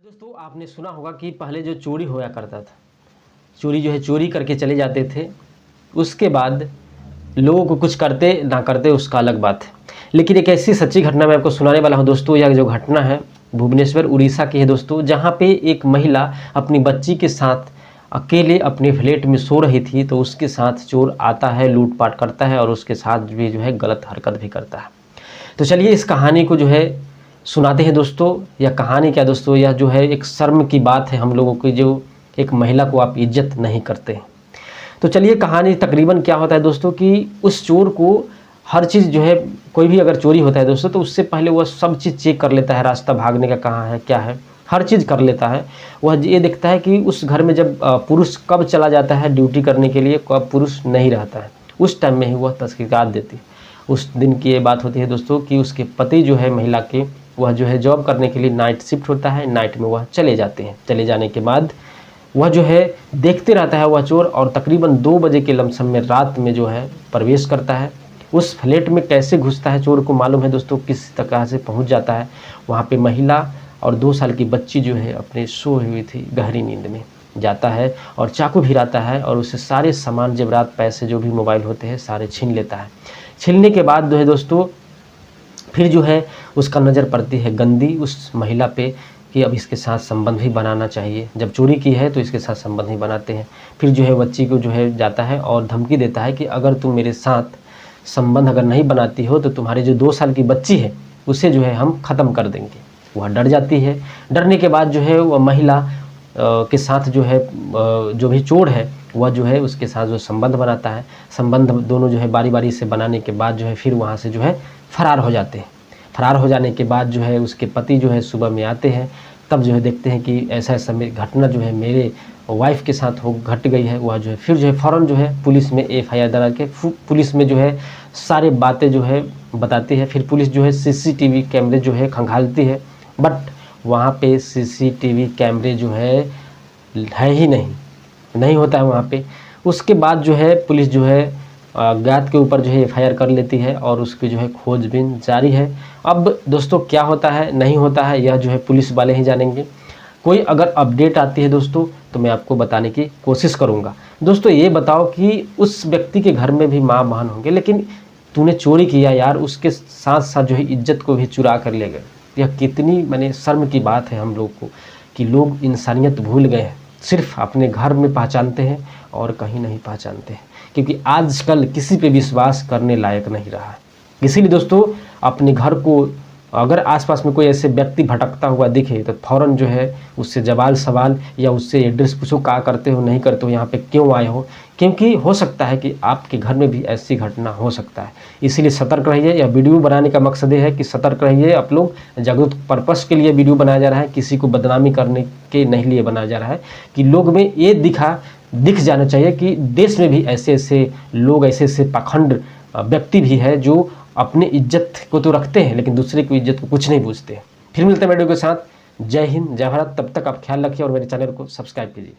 दोस्तों आपने सुना होगा कि पहले जो चोरी होया करता था, चोरी जो है चोरी करके चले जाते थे। उसके बाद लोगों को कुछ करते ना करते उसका अलग बात है। लेकिन एक ऐसी सच्ची घटना मैं आपको सुनाने वाला हूँ दोस्तों। यह जो घटना है भुवनेश्वर उड़ीसा की है दोस्तों, जहाँ पे एक महिला अपनी बच्ची के साथ अकेले अपने फ्लैट में सो रही थी, तो उसके साथ चोर आता है, लूटपाट करता है और उसके साथ भी जो है गलत हरकत भी करता है। तो चलिए इस कहानी को जो है सुनाते हैं दोस्तों। यह कहानी क्या दोस्तों, यह जो है एक शर्म की बात है हम लोगों की, जो एक महिला को आप इज्जत नहीं करते हैं। तो चलिए कहानी तकरीबन क्या होता है दोस्तों कि उस चोर को हर चीज़ जो है, कोई भी अगर चोरी होता है दोस्तों तो उससे पहले वह सब चीज़ चेक कर लेता है, रास्ता भागने का कहाँ है क्या है, हर चीज़ कर लेता है। वह ये देखता है कि उस घर में जब पुरुष कब चला जाता है ड्यूटी करने के लिए, कब पुरुष नहीं रहता है, उस टाइम में ही वह तहकीकात देती है। उस दिन की ये बात होती है दोस्तों कि उसके पति जो है महिला के, वह जो है जॉब करने के लिए नाइट शिफ्ट होता है, नाइट में वह चले जाते हैं। चले जाने के बाद वह जो है देखते रहता है वह चोर, और तकरीबन 2 बजे के लमसम में रात में जो है प्रवेश करता है। उस फ्लैट में कैसे घुसता है चोर को मालूम है दोस्तों, किस तरह से पहुंच जाता है। वहाँ पे महिला और 2 साल की बच्ची जो है अपने सोई हुई थी गहरी नींद में, जाता है और चाकू भिराता है और उससे सारे सामान जेवरात पैसे जो भी मोबाइल होते हैं सारे छीन लेता है। छीनने के बाद जो है दोस्तों फिर जो है उसका नज़र पड़ती है गंदी उस महिला पे कि अब इसके साथ संबंध भी बनाना चाहिए। जब चोरी की है तो इसके साथ संबंध ही बनाते हैं। फिर जो है बच्ची को जो है जाता है और धमकी देता है कि अगर तुम मेरे साथ संबंध अगर नहीं बनाती हो तो तुम्हारी जो 2 साल की बच्ची है उसे जो है हम ख़त्म कर देंगे। वह डर जाती है। डरने के बाद जो है वह महिला के साथ जो है जो भी चोर है वह जो है उसके साथ जो संबंध बनाता है। संबंध दोनों जो है बारी बारी से बनाने के बाद जो है फिर वहाँ से जो है फरार हो जाते हैं। फरार हो जाने के बाद जो है उसके पति जो है सुबह में आते हैं, तब जो है देखते हैं कि ऐसा ऐसा घटना जो है मेरे वाइफ के साथ हो घट गई है। वह जो है फिर जो है फ़ौरन जो है पुलिस में एफआईआर दर्ज के पुलिस में जो है सारे बातें जो है बताती है। फिर पुलिस जो है सीसीटीवी कैमरे जो है खंगालती है, बट वहाँ पे सीसीटीवी कैमरे जो है ही नहीं होता है वहाँ पे। उसके बाद जो है पुलिस जो है अज्ञात के ऊपर जो है एफआईआर कर लेती है और उसकी जो है खोजबीन जारी है। अब दोस्तों क्या होता है नहीं होता है यह जो है पुलिस वाले ही जानेंगे। कोई अगर अपडेट आती है दोस्तों तो मैं आपको बताने की कोशिश करूँगा। दोस्तों ये बताओ कि उस व्यक्ति के घर में भी माँ बहन होंगे, लेकिन तूने चोरी किया यार, उसके साथ साथ जो है इज्जत को भी चुरा कर ले गए। यह कितनी मैंने शर्म की बात है हम लोग को कि लोग इंसानियत भूल गए हैं, सिर्फ अपने घर में पहचानते हैं और कहीं नहीं पहचानते हैं, क्योंकि आजकल किसी पे विश्वास करने लायक नहीं रहा है। इसीलिए दोस्तों अपने घर को अगर आसपास में कोई ऐसे व्यक्ति भटकता हुआ दिखे तो फ़ौरन जो है उससे जवाब सवाल या उससे एड्रेस पूछो, क्या करते हो नहीं करते हो, यहाँ पे क्यों आए हो, क्योंकि हो सकता है कि आपके घर में भी ऐसी घटना हो सकता है। इसीलिए सतर्क रहिए। यह वीडियो बनाने का मकसद ये है कि सतर्क रहिए आप लोग। जागरूक पर्पस के लिए वीडियो बनाया जा रहा है, किसी को बदनामी करने के नहीं लिए बनाया जा रहा है, कि लोग में ये दिख जाना चाहिए कि देश में भी ऐसे ऐसे लोग, ऐसे ऐसे पाखंड व्यक्ति भी है जो अपनी इज्जत को तो रखते हैं लेकिन दूसरे की इज्जत को कुछ नहीं पूछते। फिर मिलते हैं वीडियो के साथ। जय हिंद, जय भारत। तब तक आप ख्याल रखिए और मेरे चैनल को सब्सक्राइब कीजिए।